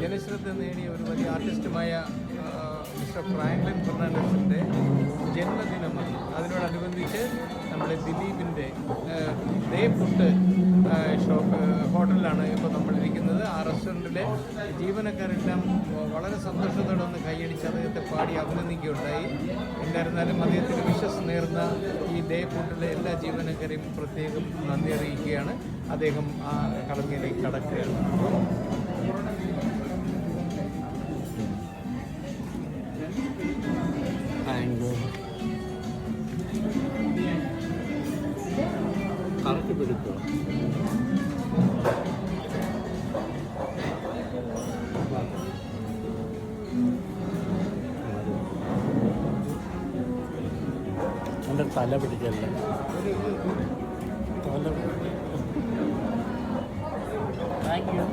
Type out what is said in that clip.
ജനശ്രദ്ധ നേടിയ ഒരു വലിയ ആർട്ടിസ്റ്റുമായ മിസ്റ്റർ ഫ്രാങ്ക്ലിൻ ഫെർണാണ്ടസിൻ്റെ ജന്മദിനമാണ്. അതിനോടനുബന്ധിച്ച് നമ്മുടെ ദിലീപിൻ്റെ ഡേ ഫുഡ് ഹോട്ടലിലാണ് ഇപ്പോൾ നമ്മളിരിക്കുന്നത്. ആ റെസ്റ്റോറൻറ്റിലെ ജീവനക്കാരെല്ലാം വളരെ സന്തോഷത്തോടെ ഒന്ന് കൈയടിച്ച് അദ്ദേഹത്തെ പാടി അഭിനന്ദിക്കുകയുണ്ടായി. എന്തായിരുന്നാലും അദ്ദേഹത്തിന് വിശ്വസ് നേർന്ന ഈ ഡേ ഫുഡിലെ എല്ലാ ജീവനക്കാരെയും പ്രത്യേകം നന്ദി അറിയിക്കുകയാണ്. അദ്ദേഹം ആ കടമയിലേക്ക് കടക്കുകയാണ്. കറക്റ്റ് പിടിക്കുക. എൻ്റെ തല പിടിക്കല്ല. Thank you.